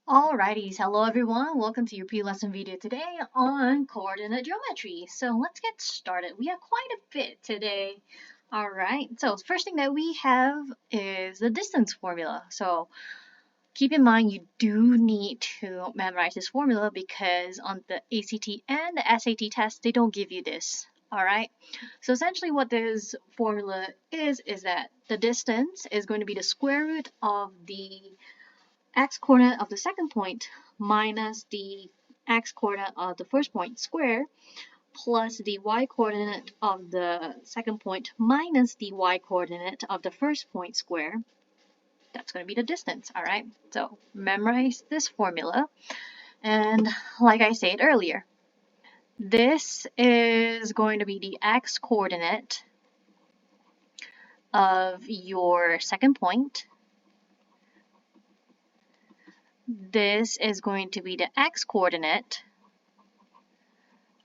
Alrighties, hello everyone, welcome to your pre-lesson video today on coordinate geometry. So let's get started. We have quite a bit today. Alright, so first thing that we have is the distance formula. So keep in mind you do need to memorize this formula because on the ACT and the SAT test, they don't give you this. Alright, so essentially what this formula is that the distance is going to be the square root of the x-coordinate of the second point minus the x-coordinate of the first point square plus the y-coordinate of the second point minus the y-coordinate of the first point square. That's going to be the distance, all right? So memorize this formula. And like I said earlier, this is going to be the x-coordinate of your second point. This is going to be the x-coordinate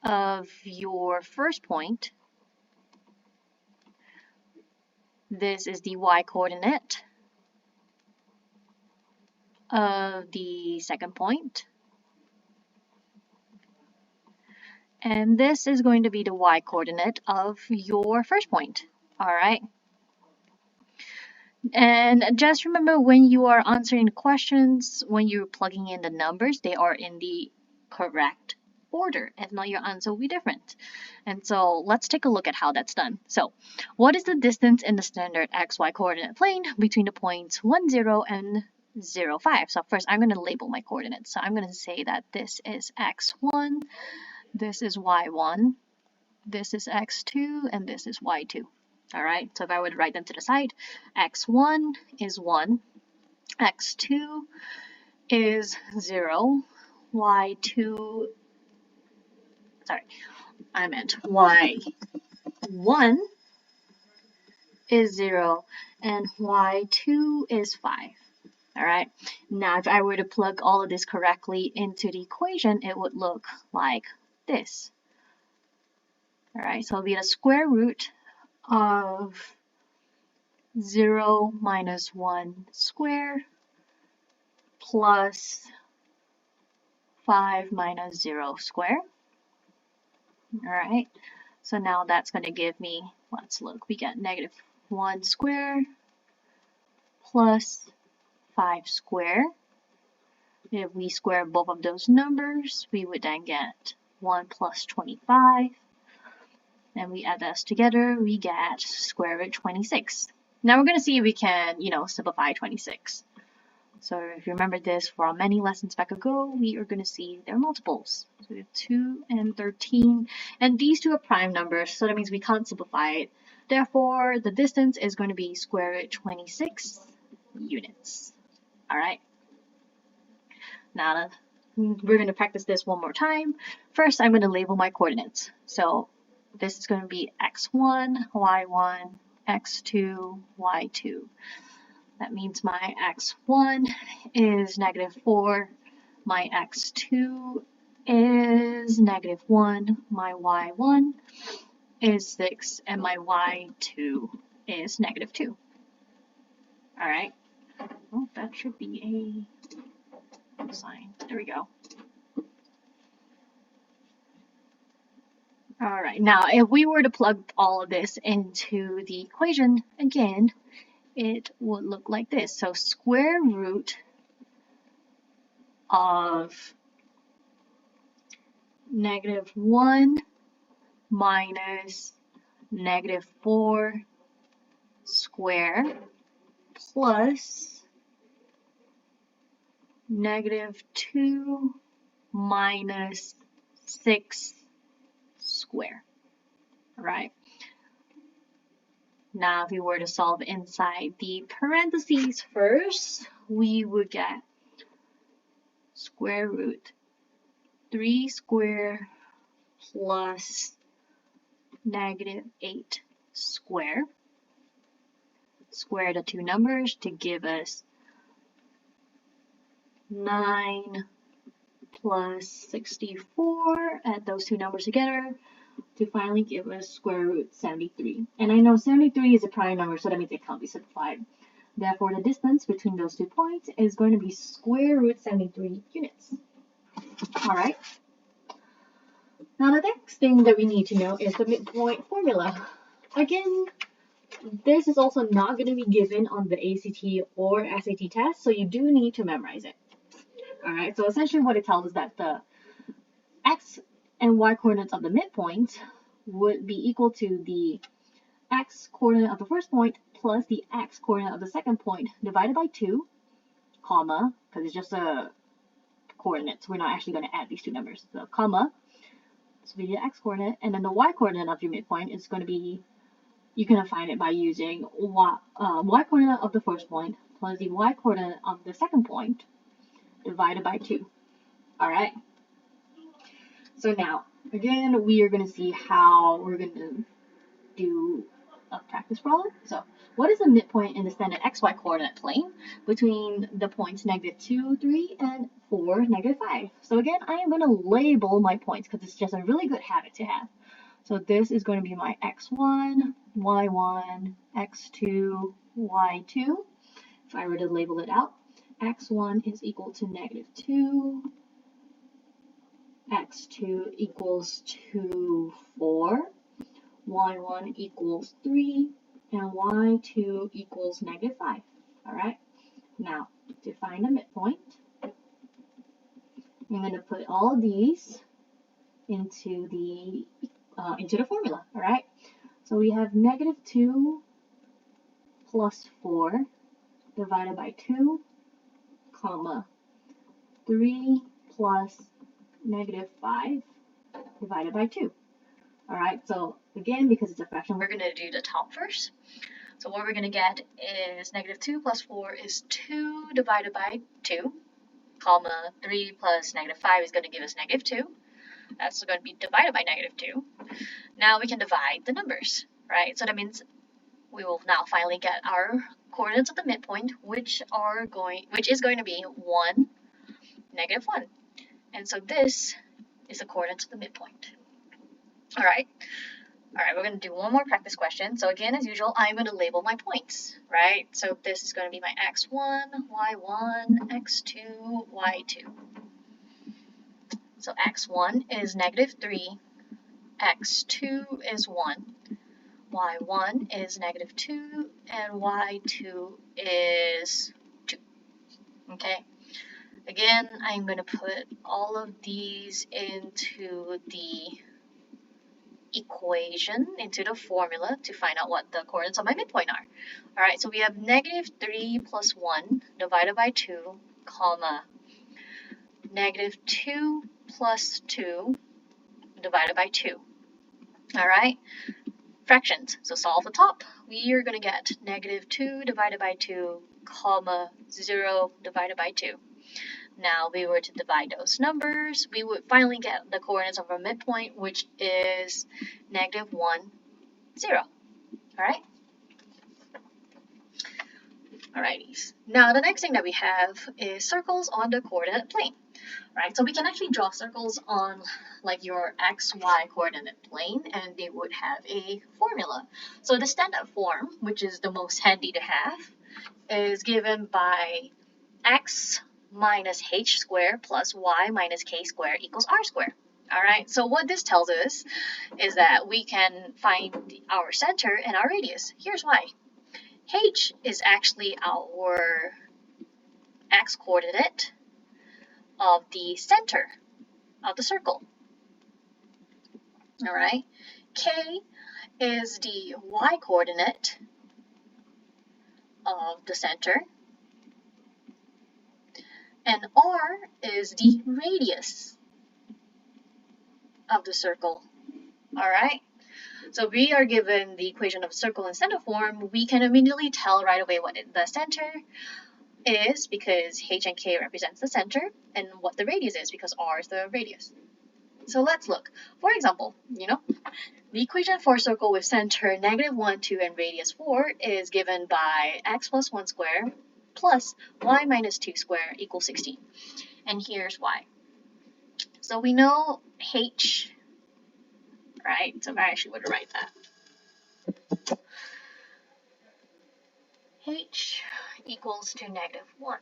of your first point. This is the y-coordinate of the second point. And this is going to be the y-coordinate of your first point. All right. And just remember when you are answering questions, when you're plugging in the numbers, they are in the correct order. If not, your answer will be different. And so let's take a look at how that's done. So what is the distance in the standard xy coordinate plane between the points 1, 0 and 0, 5? So first I'm going to label my coordinates. So I'm going to say that this is x1, this is y1, this is x2, and this is y2. All right, so if I were to write them to the side, x1 is 1, x2 is 0, y2, sorry, I meant y1 is 0, and y2 is 5. All right, now if I were to plug all of this correctly into the equation, it would look like this. All right, so it'll be the square root of 0 minus 1 squared plus 5 minus 0 squared. All right, so now that's going to give me, let's look, we got negative 1 squared plus 5 squared. If we square both of those numbers, we would then get 1 plus 25. And we add those together, we get square root 26. Now we're going to see if we can, simplify 26. So if you remember this from many lessons back ago, we are going to see their multiples. So we have 2 and 13, and these two are prime numbers, so that means we can't simplify it. Therefore, the distance is going to be square root 26 units. All right. Now we're going to practice this one more time. First, I'm going to label my coordinates. So this is going to be x1, y1, x2, y2. That means my x1 is negative 4, my x2 is negative 1, my y1 is 6, and my y2 is negative 2. All right. Oh, that should be a sign. There we go. All right, now if we were to plug all of this into the equation, again, it would look like this. So square root of negative 1 minus negative 4 squared plus negative 2 minus 6 square. All right. Now, if we were to solve inside the parentheses first, we would get square root 3 squared plus negative 8 squared. Square the two numbers to give us 9 plus 64. Add those two numbers together to finally give us square root 73. And I know 73 is a prime number, so that means it can't be simplified. Therefore, the distance between those 2 points is going to be square root 73 units. All right. Now, the next thing that we need to know is the midpoint formula. Again, this is also not going to be given on the ACT or SAT test, so you do need to memorize it. All right, so essentially what it tells us that the x and y coordinates of the midpoint would be equal to the x coordinate of the first point plus the x coordinate of the second point divided by 2, comma, because it's just a coordinate, so we're not actually going to add these two numbers, so comma, this will be the x coordinate, and then the y coordinate of your midpoint is going to be, you can find it by using y coordinate of the first point plus the y coordinate of the second point divided by 2. All right. So now, again, we are going to see how we're going to do a practice problem. So, what is the midpoint in the standard xy coordinate plane between the points -2, 3, and 4, -5? So again, I am going to label my points because it's just a really good habit to have. So this is going to be my x1, y1, x2, y2. If I were to label it out, x1 is equal to -2, x2 equals 2, 4, y1 equals 3, and y2 equals -5. All right. Now, to find the midpoint, I'm going to put all of these into the formula. All right. So we have -2 plus 4 divided by 2, comma, 3 plus -5 divided by 2. All right, so again, because it's a fraction, we're going to do the top first. So what we're going to get is -2 plus 4 is 2 divided by 2, comma, 3 plus -5 is going to give us -2. That's going to be divided by -2. Now we can divide the numbers, right? So that means we will now finally get our coordinates of the midpoint, which is going to be 1, -1. And so this is the coordinates of the midpoint. All right, we're going to do one more practice question. So again, as usual, I'm going to label my points, right? So this is going to be my x1, y1, x2, y2. So x1 is -3, x2 is 1, y1 is -2, and y2 is 2. Okay. Again, I'm going to put all of these into the equation, into the formula to find out what the coordinates of my midpoint are. All right, so we have -3 plus 1 divided by 2, comma, -2 plus 2 divided by 2. All right, fractions. So solve the top. We are going to get -2 divided by 2, comma, 0 divided by 2. Now, if we were to divide those numbers, we would finally get the coordinates of our midpoint, which is -1, 0. All right? Alrighties. Now, the next thing that we have is circles on the coordinate plane. Right? So we can actually draw circles on like your XY coordinate plane, and they would have a formula. So the standard form, which is the most handy to have, is given by x minus h squared plus y minus k squared equals r squared. All right, so what this tells us is that we can find our center and our radius. Here's why. H is actually our x coordinate of the center of the circle. All right, K is the y coordinate of the center, and R is the radius of the circle. All right, so we are given the equation of circle in center form. We can immediately tell right away what the center is because H and K represents the center, and what the radius is because R is the radius. So let's look. For example, the equation for a circle with center -1, 2, and radius 4 is given by x plus 1 squared plus y minus 2 squared equals 16. And here's why. So we know H, right? So I actually would write that. H equals to -1.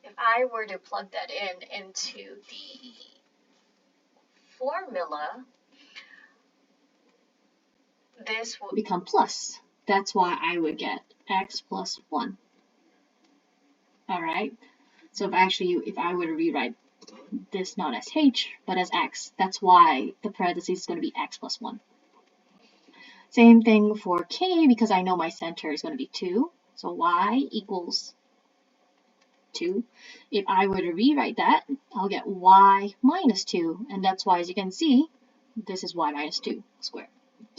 If I were to plug that into the formula, this will become plus. That's why I would get x plus 1. Alright, so if I were to rewrite this not as h, but as x, that's why the parentheses is going to be x plus 1. Same thing for k, because I know my center is going to be 2, so y equals 2. If I were to rewrite that, I'll get y minus 2, and that's why, as you can see, this is y minus 2 squared.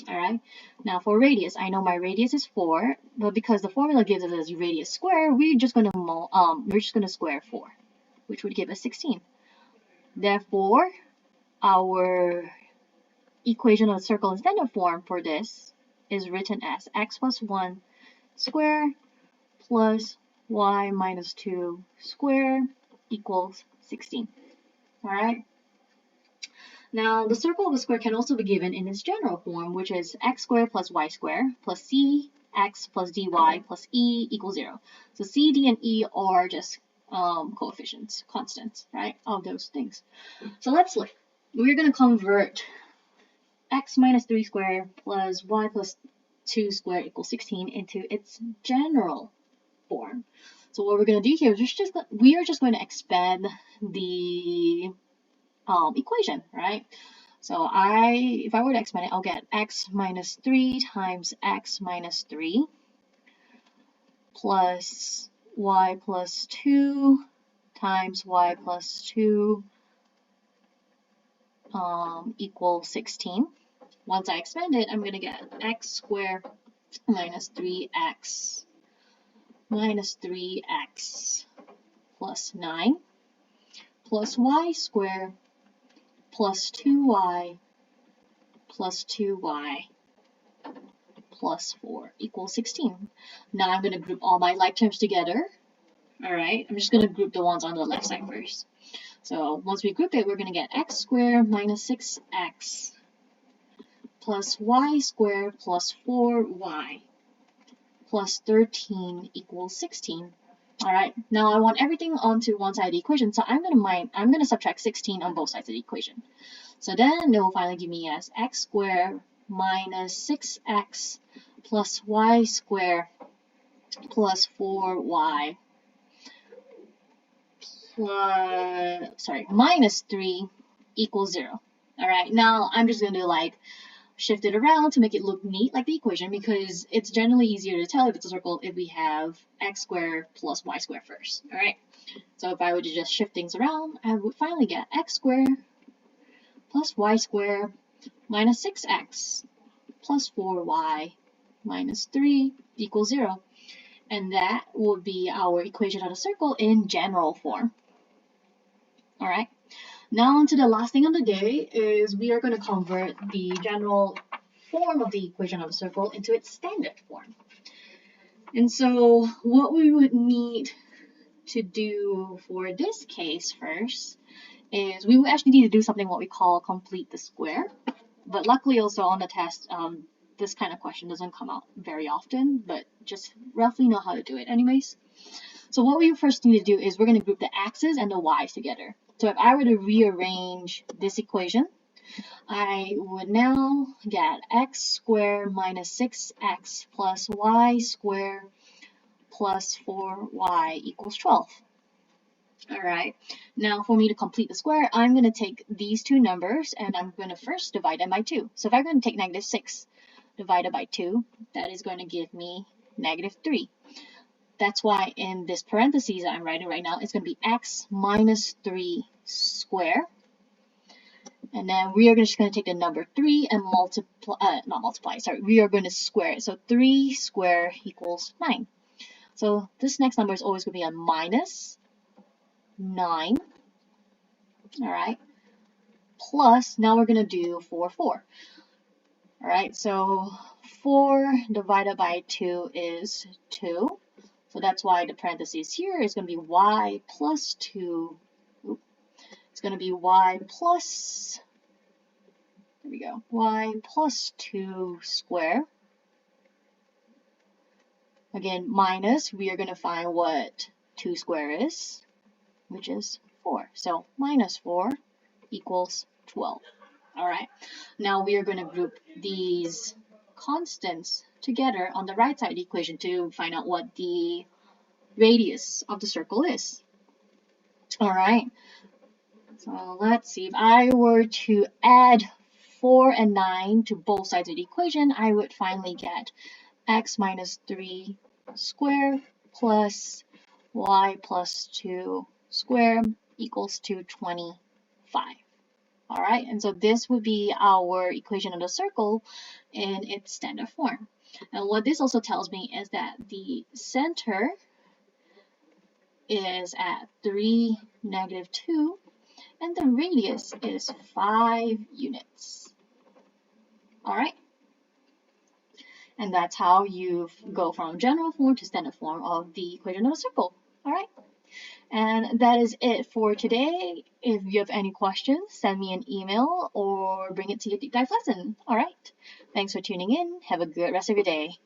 Alright, now for radius, I know my radius is 4, but because the formula gives us as radius squared, we're just going to square 4, which would give us 16. Therefore, our equation of the circle in standard form for this is written as x plus 1 squared plus y minus 2 squared equals 16. Alright? Now, the circle of a square can also be given in its general form, which is x squared plus y squared plus cx plus dy plus e equals 0. So c, d, and e are just coefficients, constants, right, of those things. So let's look. We're going to convert x minus 3 squared plus y plus 2 squared equals 16 into its general form. So what we're going to do here is we are just going to expand the equation, right? So if I were to expand it, I'll get x minus 3 times x minus 3 plus y plus 2 times y plus 2 equals 16. Once I expand it, I'm going to get x squared minus 3x minus 3x plus 9 plus y squared plus 2y plus 2y plus 4 equals 16. Now I'm going to group all my like terms together. Alright, I'm just going to group the ones on the left side first. So once we group it, we're going to get x squared minus 6x plus y squared plus 4y plus 13 equals 16. Alright, now I want everything onto one side of the equation, so I'm going to subtract 16 on both sides of the equation. So then it will finally give me as x squared minus 6x plus y squared plus 4y minus 3 equals 0. Alright, now I'm just going to shift it around to make it look neat like the equation, because it's generally easier to tell if it's a circle if we have x squared plus y squared first. Alright, so if I were to just shift things around, I would finally get x squared plus y squared minus 6x plus 4y minus 3 equals 0. And that will be our equation of the circle in general form. Alright, now on to the last thing of the day is we are going to convert the general form of the equation of a circle into its standard form. And so what we would need to do for this case first is we would actually need to do something what we call complete the square. But luckily also on the test, this kind of question doesn't come out very often, but just roughly know how to do it anyways. So what we first need to do is we're going to group the x's and the y's together. So if I were to rearrange this equation, I would now get x squared minus 6x plus y squared plus 4y equals 12. Alright, now for me to complete the square, I'm going to take these two numbers and I'm going to first divide them by 2. So if I'm going to take negative 6 divided by 2, that is going to give me negative 3. That's why in this parentheses that I'm writing right now, it's going to be x minus 3 square. And then we are just going to take the number 3 and we are going to square it. So 3 squared equals 9. So this next number is always going to be a minus 9. Alright. Plus, now we're going to do 4. Alright, so 4 divided by 2 is 2. So that's why the parentheses here is going to be y plus 2. It's going to be y plus, there we go, y plus 2 square Again, minus, we are going to find what 2 squared is, which is 4. So minus 4 equals 12. All right. Now we are going to group these constants together on the right side of the equation to find out what the radius of the circle is. All right. So let's see. If I were to add 4 and 9 to both sides of the equation, I would finally get x minus 3 squared plus y plus 2 squared equals to 25. All right, and so this would be our equation of the circle in its standard form. And what this also tells me is that the center is at 3, -2, and the radius is 5 units. All right, and that's how you go from general form to standard form of the equation of a circle. All right. And that is it for today. If you have any questions, send me an email or bring it to your deep dive lesson. All right. Thanks for tuning in. Have a good rest of your day.